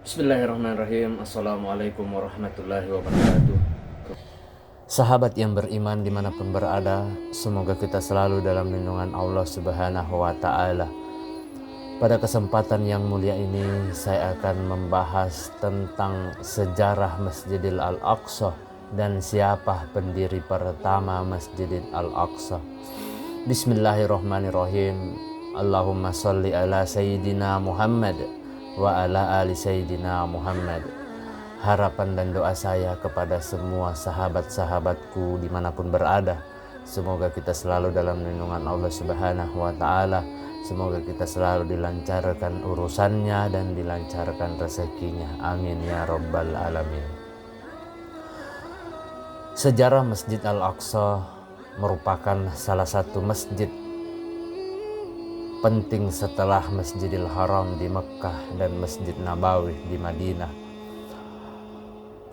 Bismillahirrahmanirrahim. Assalamualaikum warahmatullahi wabarakatuh. Sahabat yang beriman dimanapun berada, semoga kita selalu dalam lindungan Allah Subhanahu wa Ta'ala. Pada kesempatan yang mulia ini, saya akan membahas tentang sejarah Masjidil Al-Aqsa dan siapa pendiri pertama Masjidil Al-Aqsa. Bismillahirrahmanirrahim. Allahumma salli ala Sayyidina Muhammad wa ala ali Sayyidina Muhammad. Harapan dan doa saya kepada semua sahabat-sahabatku dimanapun berada, semoga kita selalu dalam lindungan Allah Subhanahu wa Ta'ala. Semoga kita selalu dilancarkan urusannya dan dilancarkan rezekinya. Amin ya rabbal alamin. Sejarah Masjid Al-Aqsa merupakan salah satu masjid penting setelah Masjidil Haram di Mekkah dan Masjid Nabawi di Madinah.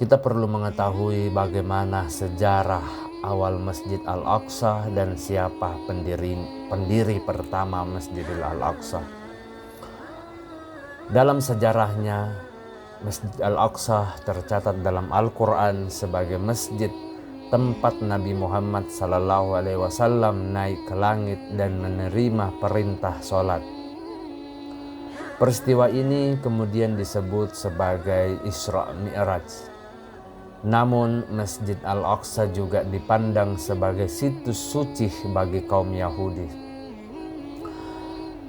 Kita perlu mengetahui bagaimana sejarah awal Masjid Al-Aqsa dan siapa pendiri pertama Masjidil Al-Aqsa. Dalam sejarahnya, Masjid Al-Aqsa tercatat dalam Al-Quran sebagai masjid tempat Nabi Muhammad SAW naik ke langit dan menerima perintah sholat. Peristiwa ini kemudian disebut sebagai Isra Mi'raj. Namun Masjid Al-Aqsa juga dipandang sebagai situs suci bagi kaum Yahudi.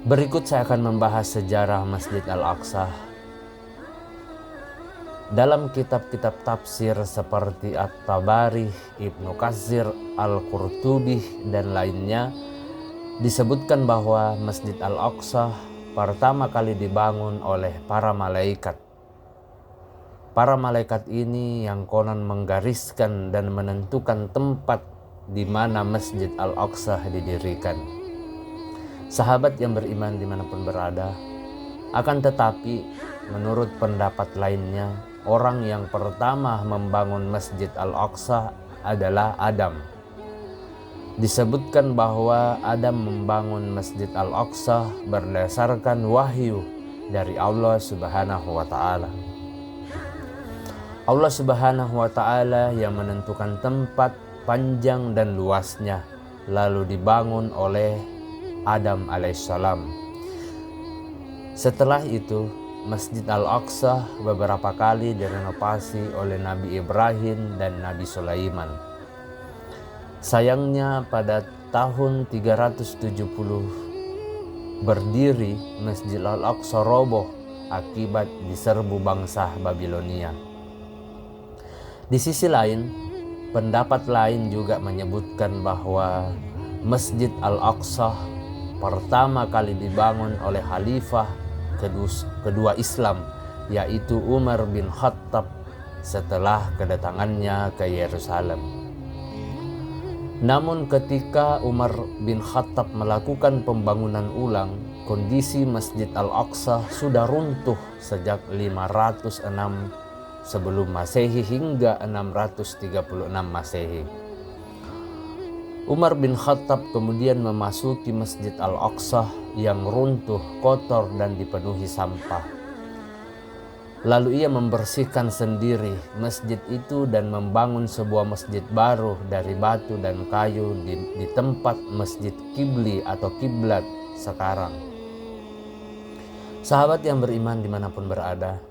Berikut saya akan membahas sejarah Masjid Al-Aqsa. Dalam kitab-kitab tafsir seperti At-Tabari, Ibnu Katsir, Al-Qurtubi, dan lainnya disebutkan bahwa Masjid Al-Aqsa pertama kali dibangun oleh para malaikat. Para malaikat ini yang konon menggariskan dan menentukan tempat di mana Masjid Al-Aqsa didirikan. Sahabat yang beriman dimanapun berada, akan tetapi menurut pendapat lainnya, orang yang pertama membangun Masjid Al-Aqsa adalah Adam. Disebutkan bahwa Adam membangun Masjid Al-Aqsa berdasarkan wahyu dari Allah Subhanahu wa Ta'ala. Allah Subhanahu wa Ta'ala yang menentukan tempat, panjang dan luasnya, lalu dibangun oleh Adam alaihissalam. Setelah itu, Masjid Al-Aqsa beberapa kali direnovasi oleh Nabi Ibrahim dan Nabi Sulaiman. Sayangnya pada tahun 370 berdiri, Masjid Al-Aqsa roboh akibat diserbu bangsa Babilonia. Di sisi lain, pendapat lain juga menyebutkan bahwa Masjid Al-Aqsa pertama kali dibangun oleh Khalifah kedua Islam, yaitu Umar bin Khattab setelah kedatangannya ke Yerusalem. Namun ketika Umar bin Khattab melakukan pembangunan ulang, kondisi Masjid Al-Aqsa sudah runtuh sejak 506 sebelum Masehi hingga 636 Masehi. Umar bin Khattab kemudian memasuki Masjid Al-Aqsa yang runtuh, kotor dan dipenuhi sampah. Lalu ia membersihkan sendiri masjid itu dan membangun sebuah masjid baru dari batu dan kayu di tempat Masjid Qibli atau Kiblat sekarang. Sahabat yang beriman dimanapun berada,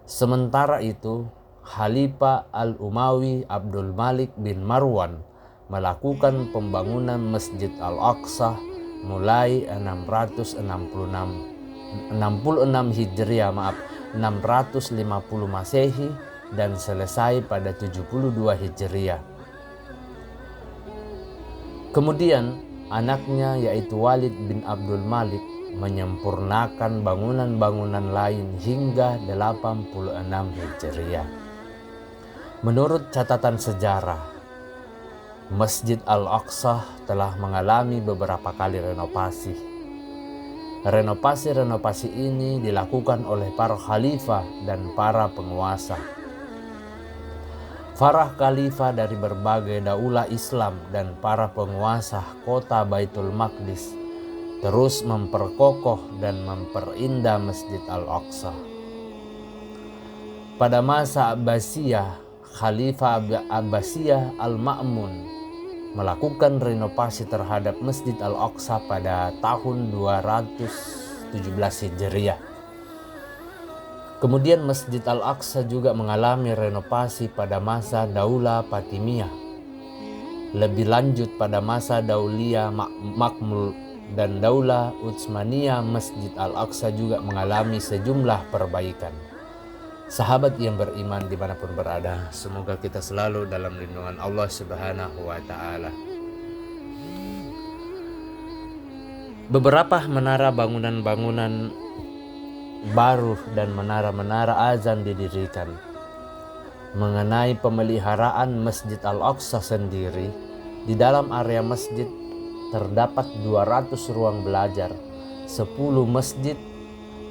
sementara itu Khalifah Al-Umawi Abdul Malik bin Marwan melakukan pembangunan Masjid Al-Aqsa mulai 650 Masehi dan selesai pada 72 Hijriah. Kemudian anaknya yaitu Walid bin Abdul Malik menyempurnakan bangunan-bangunan lain hingga 86 Hijriah. Menurut catatan sejarah, Masjid Al-Aqsa telah mengalami beberapa kali renovasi. Renovasi ini dilakukan oleh para khalifah dan para penguasa. Para khalifah dari berbagai daulah Islam dan para penguasa kota Baitul Maqdis terus memperkokoh dan memperindah Masjid Al-Aqsa. Pada masa Abbasiyah, Khalifah Abbasiyah Al-Ma'mun melakukan renovasi terhadap Masjid Al-Aqsa pada tahun 217 Hijriah. Kemudian Masjid Al-Aqsa juga mengalami renovasi pada masa Daulah Fatimiyah. Lebih lanjut pada masa Dauliyah Makmul dan Daulah Utsmaniyah, Masjid Al-Aqsa juga mengalami sejumlah perbaikan. Sahabat yang beriman dimanapun berada, semoga kita selalu dalam lindungan Allah Subhanahu wa Ta'ala. Beberapa menara bangunan-bangunan baru dan menara-menara azan didirikan. Mengenai pemeliharaan Masjid Al-Aqsa sendiri, di dalam area masjid terdapat 200 ruang belajar, 10 masjid,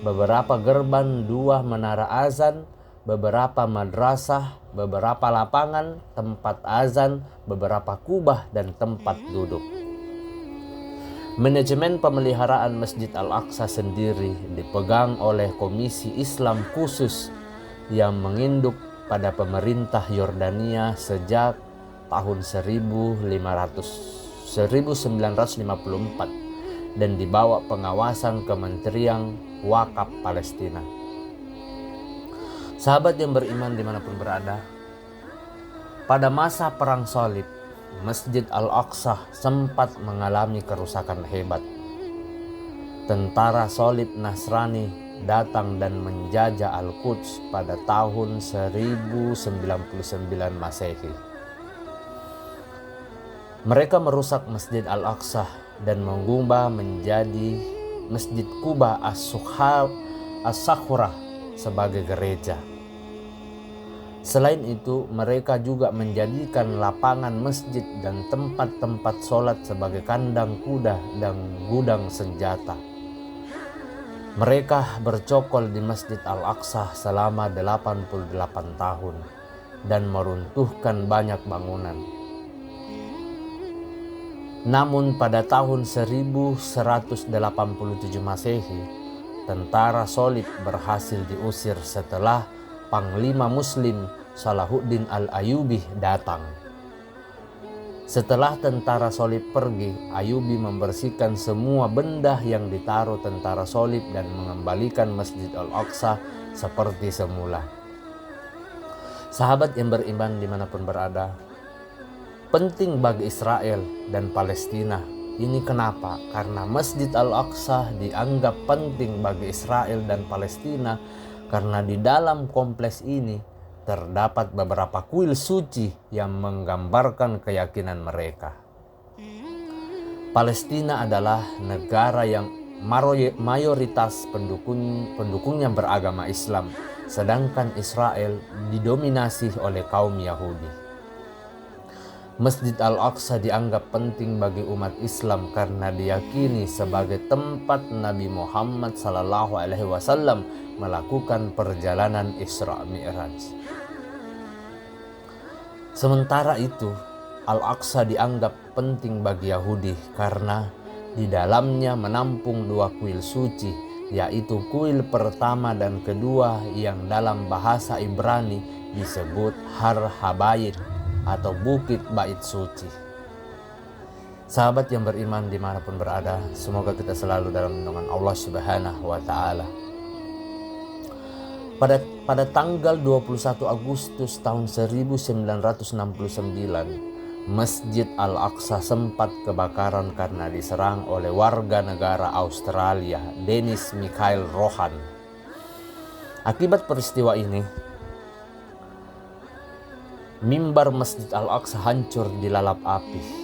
beberapa gerbang, 2 menara azan, beberapa madrasah, beberapa lapangan, tempat azan, beberapa kubah, dan tempat duduk. Manajemen pemeliharaan Masjid Al-Aqsa sendiri dipegang oleh Komisi Islam Khusus yang menginduk pada pemerintah Yordania sejak tahun 1954 dan di bawah pengawasan Kementerian Wakaf Palestina. Sahabat yang beriman dimanapun berada, pada masa Perang Salib, Masjid Al-Aqsa sempat mengalami kerusakan hebat. Tentara Salib Nasrani datang dan menjajah Al-Quds pada tahun 1099 Masehi. Mereka merusak Masjid Al-Aqsa dan mengubah menjadi Masjid Quba As-Sakhurah sebagai gereja. Selain itu, mereka juga menjadikan lapangan masjid dan tempat-tempat sholat sebagai kandang kuda dan gudang senjata. Mereka bercokol di Masjid Al-Aqsa selama 88 tahun dan meruntuhkan banyak bangunan. Namun pada tahun 1187 Masehi, tentara Salib berhasil diusir setelah Panglima Muslim Salahuddin Al-Ayyubi datang. Setelah tentara Salib pergi, Ayyubi membersihkan semua benda yang ditaruh tentara Salib dan mengembalikan Masjid Al-Aqsa seperti semula. Sahabat yang beriman dimanapun berada, penting bagi Israel dan Palestina. Ini kenapa? Karena Masjid Al-Aqsa dianggap penting bagi Israel dan Palestina karena di dalam kompleks ini terdapat beberapa kuil suci yang menggambarkan keyakinan mereka. Palestina adalah negara yang mayoritas pendukungnya beragama Islam, sedangkan Israel didominasi oleh kaum Yahudi. Masjid Al-Aqsa dianggap penting bagi umat Islam karena diyakini sebagai tempat Nabi Muhammad SAW melakukan perjalanan Isra Mi'raj. Sementara itu, Al-Aqsa dianggap penting bagi Yahudi karena di dalamnya menampung 2 kuil suci, yaitu kuil pertama dan kedua yang dalam bahasa Ibrani disebut Har Habayit atau Bukit Bait Suci. Sahabat yang beriman dimanapun berada, semoga kita selalu dalam lindungan Allah Subhanahu wa Ta'ala. Pada tanggal 21 Agustus tahun 1969, Masjid Al-Aqsa sempat kebakaran karena diserang oleh warga negara Australia, Dennis Michael Rohan. Akibat peristiwa ini, mimbar Masjid Al-Aqsa hancur dilalap api.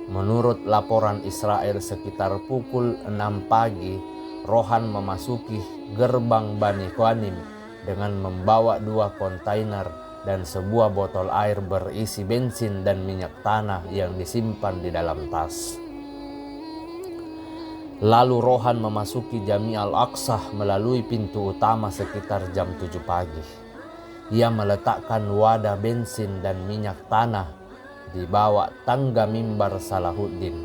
Menurut laporan Israel, sekitar pukul 6 pagi, Rohan memasuki gerbang Bani Qanim dengan membawa 2 kontainer dan sebuah botol air berisi bensin dan minyak tanah yang disimpan di dalam tas. Lalu Rohan memasuki Jami Al-Aqsa melalui pintu utama sekitar jam 7 pagi. Ia meletakkan wadah bensin dan minyak tanah di bawah tangga mimbar Salahuddin,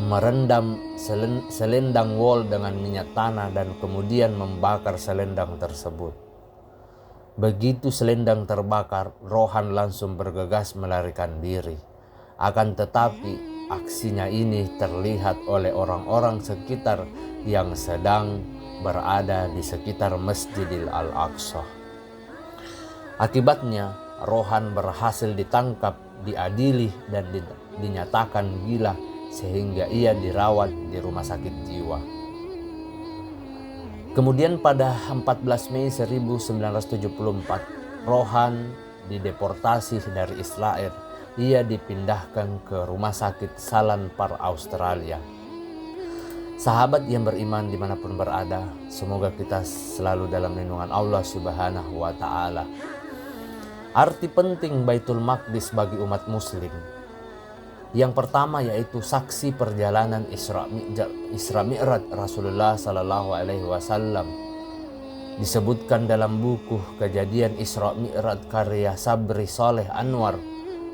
merendam selendang wol dengan minyak tanah dan kemudian membakar selendang tersebut. Begitu selendang terbakar, Rohan langsung bergegas melarikan diri. Akan tetapi aksinya ini terlihat oleh orang-orang sekitar yang sedang berada di sekitar Masjidil Al-Aqsa. Akibatnya Rohan berhasil ditangkap, diadili dan dinyatakan gila sehingga ia dirawat di rumah sakit jiwa. Kemudian pada 14 Mei 1974, Rohan dideportasi dari Israel. Ia dipindahkan ke rumah sakit Salanpar, Australia. Sahabat yang beriman dimanapun berada, semoga kita selalu dalam lindungan Allah Subhanahu wa Ta'ala. Arti penting Baitul Maqdis bagi umat Muslim. Yang pertama yaitu saksi perjalanan Isra Mi'raj Rasulullah Sallallahu Alaihi Wasallam. Disebutkan dalam buku Kejadian Isra Mi'raj karya Sabri Soleh Anwar,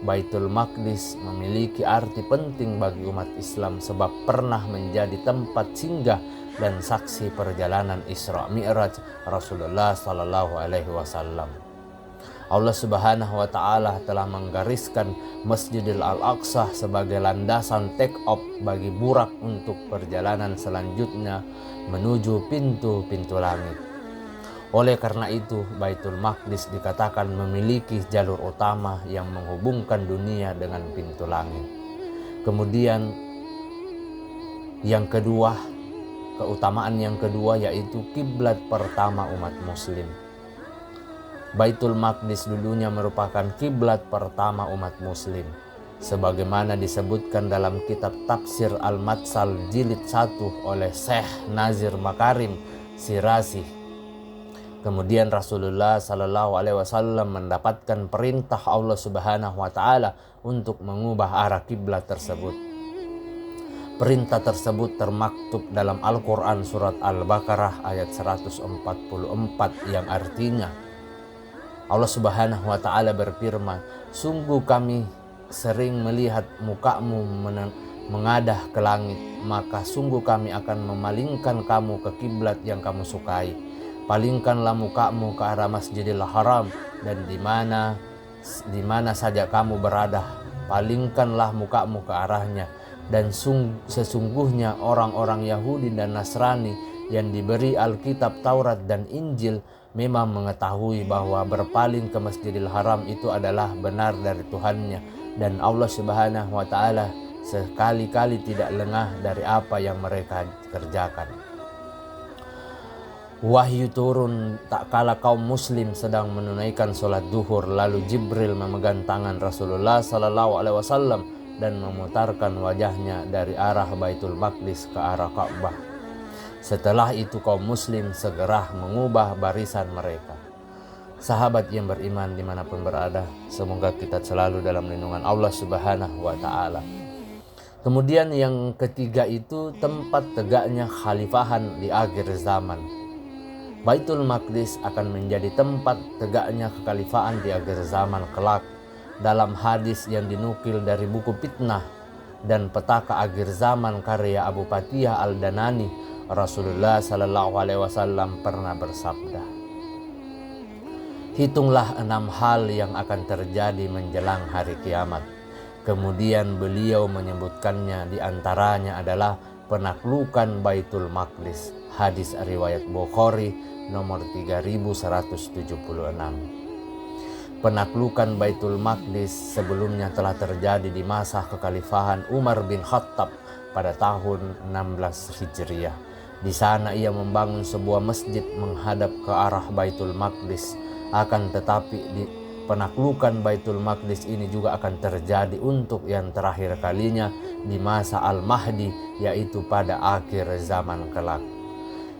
Baitul Maqdis memiliki arti penting bagi umat Islam sebab pernah menjadi tempat singgah dan saksi perjalanan Isra Mi'raj Rasulullah Sallallahu Alaihi Wasallam. Allah Subhanahu wa Ta'ala telah menggariskan Masjidil Al-Aqsa sebagai landasan take off bagi burak untuk perjalanan selanjutnya menuju pintu-pintu langit. Oleh karena itu, Baitul Maqdis dikatakan memiliki jalur utama yang menghubungkan dunia dengan pintu langit. Kemudian yang kedua, keutamaan yang kedua yaitu kiblat pertama umat Muslim. Baitul Maqdis dulunya merupakan kiblat pertama umat Muslim, sebagaimana disebutkan dalam kitab Tafsir Al-Matsal jilid 1 oleh Syekh Nazir Makarim Sirasi. Kemudian Rasulullah Sallallahu Alaihi Wasallam mendapatkan perintah Allah Subhanahu Wa Ta'ala untuk mengubah arah kiblat tersebut. Perintah tersebut termaktub dalam Al-Quran surat Al-Baqarah ayat 144 yang artinya Allah Subhanahu wa Ta'ala berfirman, sungguh kami sering melihat mukamu mengadah ke langit, maka sungguh kami akan memalingkan kamu ke kiblat yang kamu sukai. Palingkanlah mukamu ke arah Masjidil Haram dan di mana saja kamu berada, palingkanlah mukamu ke arahnya. Dan sesungguhnya orang-orang Yahudi dan Nasrani yang diberi Alkitab, Taurat dan Injil memang mengetahui bahwa berpaling ke Masjidil Haram itu adalah benar dari Tuhannya, dan Allah Subhanahu wa Ta'ala sekali-kali tidak lengah dari apa yang mereka kerjakan. Wahyu turun tak kala kaum muslim sedang menunaikan sholat duhur, lalu Jibril memegang tangan Rasulullah Sallallahu Alaihi Wasallam dan memutarkan wajahnya dari arah Baitul Maqdis ke arah Ka'bah. Setelah itu kaum muslim segera mengubah barisan mereka. Sahabat yang beriman dimanapun berada, semoga kita selalu dalam lindungan Allah Subhanahu wa Ta'ala. Kemudian yang ketiga itu tempat tegaknya khalifahan di akhir zaman. Baitul Maqdis akan menjadi tempat tegaknya kekhalifahan di akhir zaman kelak. Dalam hadis yang dinukil dari buku Fitnah dan Petaka Akhir Zaman karya Abu Fatihah Al-Danani, Rasulullah Sallallahu Alaihi Wasallam pernah bersabda, hitunglah 6 hal yang akan terjadi menjelang hari kiamat. Kemudian beliau menyebutkannya, di antaranya adalah penaklukan Baitul Maqdis. Hadis riwayat Bukhari nomor 3176. Penaklukan Baitul Maqdis sebelumnya telah terjadi di masa kekhalifahan Umar bin Khattab pada tahun 16 Hijriah. Di sana ia membangun sebuah masjid menghadap ke arah Baitul Maqdis. Akan tetapi penaklukan Baitul Maqdis ini juga akan terjadi untuk yang terakhir kalinya di masa Al-Mahdi, yaitu pada akhir zaman kelak.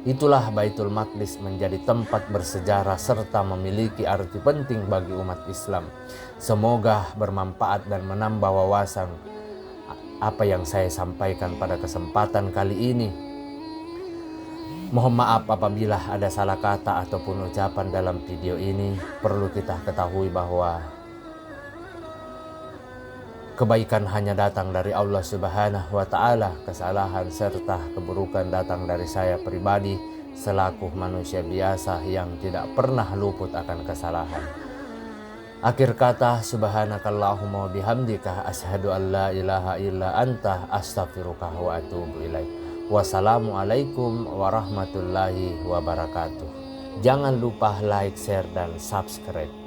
Itulah Baitul Maqdis menjadi tempat bersejarah serta memiliki arti penting bagi umat Islam. Semoga bermanfaat dan menambah wawasan apa yang saya sampaikan pada kesempatan kali ini. Mohon maaf apabila ada salah kata ataupun ucapan dalam video ini. Perlu kita ketahui bahwa kebaikan hanya datang dari Allah Subhanahu wa Ta'ala. Kesalahan serta keburukan datang dari saya pribadi. selaku manusia biasa yang tidak pernah luput akan kesalahan. Akhir kata, subhanakallahumma bihamdika asyhadu an la ilaha illa anta astaghfiruka wa atubu ilaik. Wassalamualaikum warahmatullahi wabarakatuh. Jangan lupa like, share, dan subscribe.